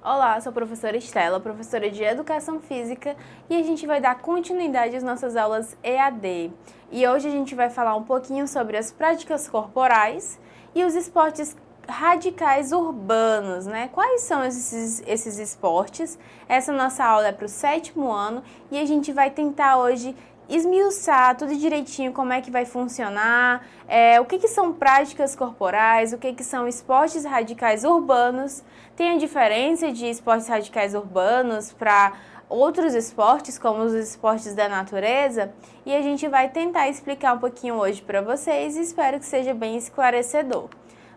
Olá, sou a professora Estela, professora de Educação Física, e a gente vai dar continuidade às nossas aulas EAD. E hoje a gente vai falar um pouquinho sobre as práticas corporais e os esportes radicais urbanos, né? Quais são esses esportes? Essa nossa aula é para o 7º ano e a gente vai tentar hoje esmiuçar tudo direitinho como é que vai funcionar, o que são práticas corporais, o que são esportes radicais urbanos. Tem a diferença de esportes radicais urbanos para outros esportes, como os esportes da natureza, e a gente vai tentar explicar um pouquinho hoje para vocês e espero que seja bem esclarecedor.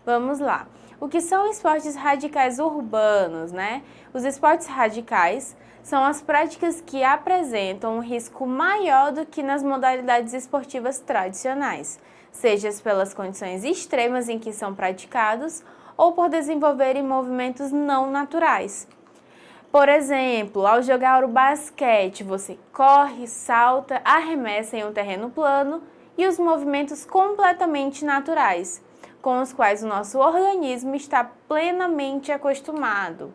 Vamos lá. O que são esportes radicais urbanos, né? Os esportes radicais são as práticas que apresentam um risco maior do que nas modalidades esportivas tradicionais, seja pelas condições extremas em que são praticados ou por desenvolverem movimentos não naturais. Por exemplo, ao jogar o basquete, você corre, salta, arremessa em um terreno plano e os movimentos completamente naturais, com os quais o nosso organismo está plenamente acostumado.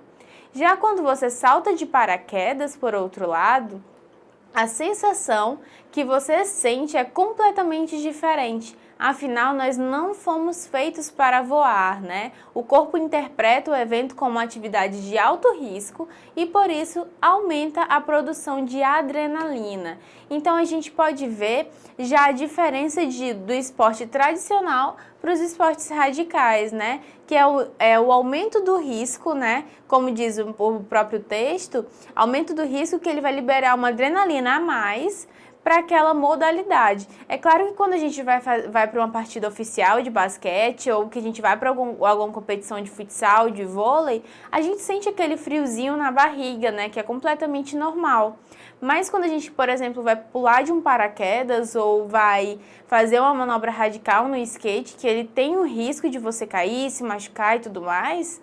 Já quando você salta de paraquedas, por outro lado, a sensação que você sente é completamente diferente. Afinal, nós não fomos feitos para voar, né? O corpo interpreta o evento como uma atividade de alto risco e, por isso, aumenta a produção de adrenalina. Então, a gente pode ver já a diferença do esporte tradicional para os esportes radicais, né? Que é o aumento do risco, né? Como diz o próprio texto, aumento do risco que ele vai liberar uma adrenalina a mais para aquela modalidade. É claro que quando a gente vai para uma partida oficial de basquete ou que a gente vai para alguma competição de futsal, de vôlei, a gente sente aquele friozinho na barriga, né, que é completamente normal. Mas quando a gente, por exemplo, vai pular de um paraquedas ou vai fazer uma manobra radical no skate, que ele tem o risco de você cair, se machucar e tudo mais,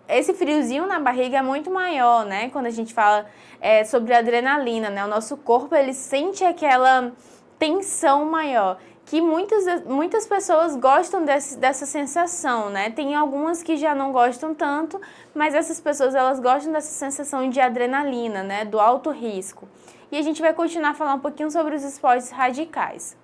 esse friozinho na barriga é muito maior, né? Quando a gente fala sobre adrenalina, né? O nosso corpo, ele sente aquela tensão maior, que muitas pessoas gostam dessa sensação, né? Tem algumas que já não gostam tanto, mas essas pessoas, elas gostam dessa sensação de adrenalina, né? Do alto risco. E a gente vai continuar a falar um pouquinho sobre os esportes radicais.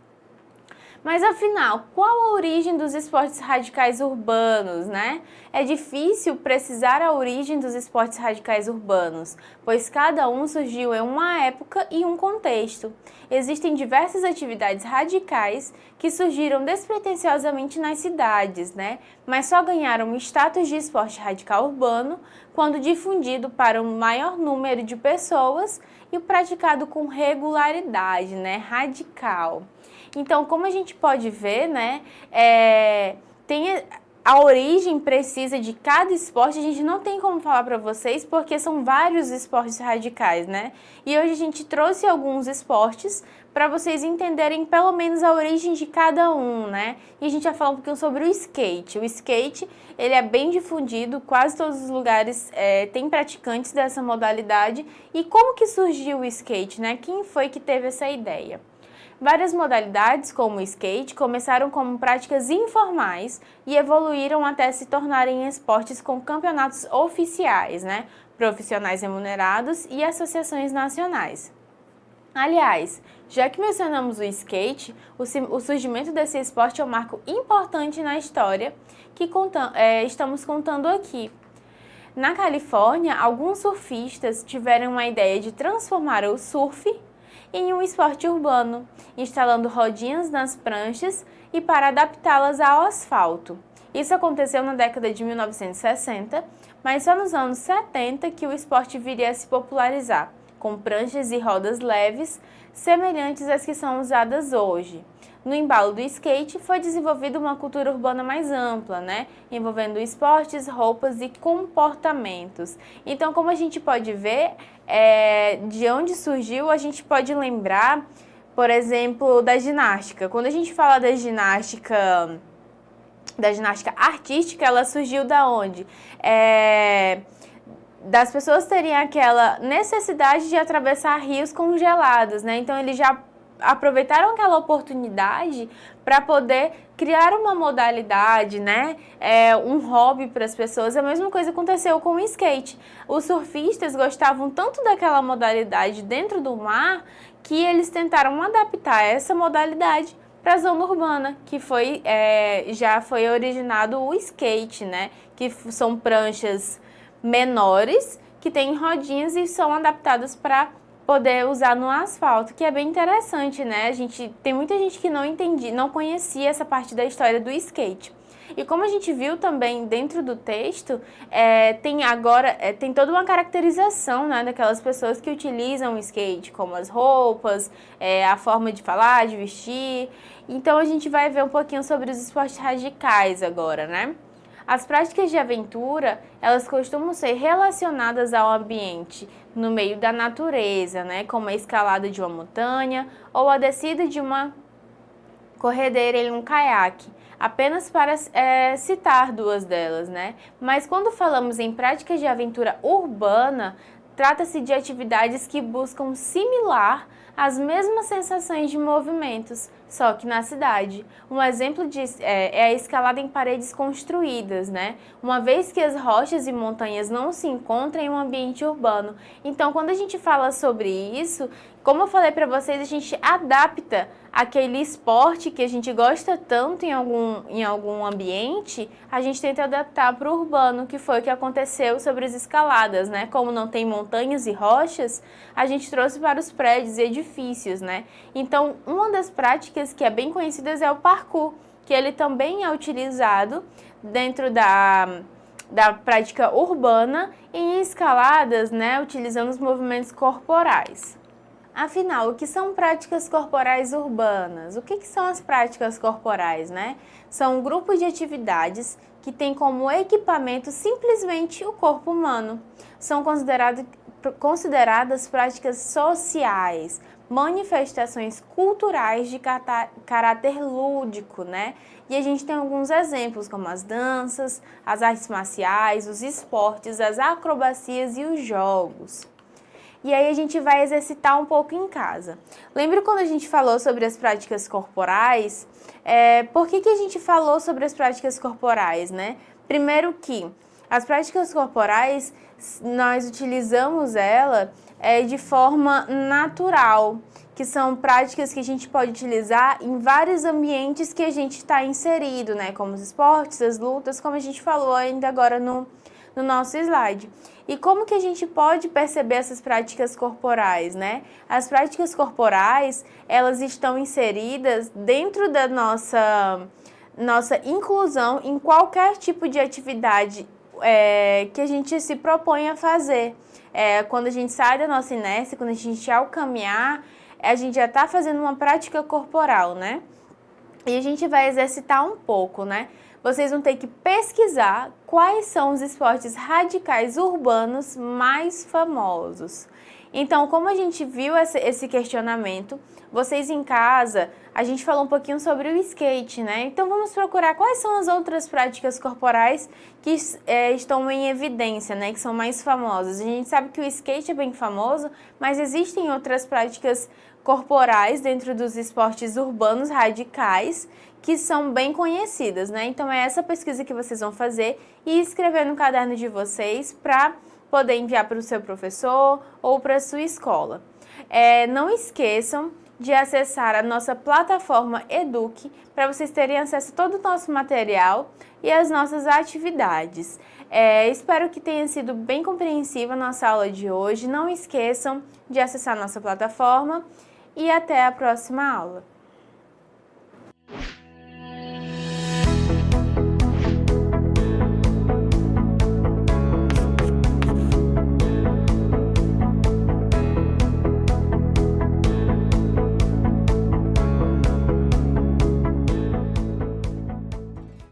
Mas afinal, qual a origem dos esportes radicais urbanos, né? É difícil precisar a origem dos esportes radicais urbanos, pois cada um surgiu em uma época e um contexto. Existem diversas atividades radicais que surgiram despretensiosamente nas cidades, né? Mas só ganharam o status de esporte radical urbano quando difundido para um maior número de pessoas e praticado com regularidade, né? Radical. Então, como a gente pode ver, né, tem a origem precisa de cada esporte, a gente não tem como falar para vocês, porque são vários esportes radicais, né? E hoje a gente trouxe alguns esportes para vocês entenderem pelo menos a origem de cada um, né? E a gente vai falar um pouquinho sobre o skate. O skate, ele é bem difundido, quase todos os lugares tem praticantes dessa modalidade. E como que surgiu o skate, né? Quem foi que teve essa ideia? Várias modalidades, como o skate, começaram como práticas informais e evoluíram até se tornarem esportes com campeonatos oficiais, né? Profissionais remunerados e associações nacionais. Aliás, já que mencionamos o skate, o surgimento desse esporte é um marco importante na história que estamos contando aqui. Na Califórnia, alguns surfistas tiveram a ideia de transformar o surf em um esporte urbano, instalando rodinhas nas pranchas e para adaptá-las ao asfalto. Isso aconteceu na década de 1960, mas só nos anos 70 que o esporte viria a se popularizar, com pranchas e rodas leves, semelhantes às que são usadas hoje. No embalo do skate, foi desenvolvida uma cultura urbana mais ampla, né? Envolvendo esportes, roupas e comportamentos. Então, como a gente pode ver, de onde surgiu, a gente pode lembrar, por exemplo, da ginástica. Quando a gente fala da ginástica artística, ela surgiu da onde? Das pessoas terem aquela necessidade de atravessar rios congelados, né? Então, eles já aproveitaram aquela oportunidade para poder criar uma modalidade, né, um hobby para as pessoas. A mesma coisa aconteceu com o skate. Os surfistas gostavam tanto daquela modalidade dentro do mar que eles tentaram adaptar essa modalidade para a zona urbana, que já foi originado o skate, né, que são pranchas menores que têm rodinhas e são adaptadas para poder usar no asfalto, que é bem interessante, né? Tem muita gente que não conhecia essa parte da história do skate. E como a gente viu também dentro do texto, tem toda uma caracterização, né, daquelas pessoas que utilizam o skate, como as roupas, a forma de falar, de vestir. Então a gente vai ver um pouquinho sobre os esportes radicais agora, né? As práticas de aventura, elas costumam ser relacionadas ao ambiente no meio da natureza, né, como a escalada de uma montanha ou a descida de uma corredeira em um caiaque, apenas para citar duas delas, né? Mas quando falamos em práticas de aventura urbana, trata-se de atividades que buscam simular as mesmas sensações de movimentos, só que na cidade. Um exemplo disso é a escalada em paredes construídas, né? Uma vez que as rochas e montanhas não se encontram em um ambiente urbano. Então, quando a gente fala sobre isso, como eu falei para vocês, a gente adapta aquele esporte que a gente gosta tanto em algum ambiente, a gente tenta adaptar para o urbano, que foi o que aconteceu sobre as escaladas, né? Como não tem montanhas e rochas, a gente trouxe para os prédios e edifícios, né? Então, uma das práticas que é bem conhecida é o parkour, que ele também é utilizado dentro da prática urbana em escaladas, né? Utilizando os movimentos corporais. Afinal, o que são práticas corporais urbanas? O que são as práticas corporais, né? São grupos de atividades que têm como equipamento simplesmente o corpo humano. São consideradas práticas sociais, manifestações culturais de caráter lúdico, né? E a gente tem alguns exemplos, como as danças, as artes marciais, os esportes, as acrobacias e os jogos. E aí a gente vai exercitar um pouco em casa. Lembra quando a gente falou sobre as práticas corporais? Por que a gente falou sobre as práticas corporais, né? Primeiro que as práticas corporais, nós utilizamos ela de forma natural, que são práticas que a gente pode utilizar em vários ambientes que a gente está inserido, né? Como os esportes, as lutas, como a gente falou ainda agora no nosso slide. E como que a gente pode perceber essas práticas corporais, né? As práticas corporais, elas estão inseridas dentro da nossa inclusão em qualquer tipo de atividade que a gente se propõe a fazer. Quando a gente sai da nossa inércia, quando a gente ao caminhar, a gente já está fazendo uma prática corporal, né? E a gente vai exercitar um pouco, né? Vocês vão ter que pesquisar quais são os esportes radicais urbanos mais famosos. Então, como a gente viu esse questionamento, vocês em casa, a gente falou um pouquinho sobre o skate, né? Então, vamos procurar quais são as outras práticas corporais que estão em evidência, né? Que são mais famosas. A gente sabe que o skate é bem famoso, mas existem outras práticas corporais dentro dos esportes urbanos radicais que são bem conhecidas, né? Então, é essa pesquisa que vocês vão fazer e escrever no caderno de vocês para poder enviar para o seu professor ou para a sua escola. Não esqueçam de acessar a nossa plataforma Eduque para vocês terem acesso a todo o nosso material e as nossas atividades. Espero que tenha sido bem compreensiva a nossa aula de hoje. Não esqueçam de acessar a nossa plataforma e até a próxima aula.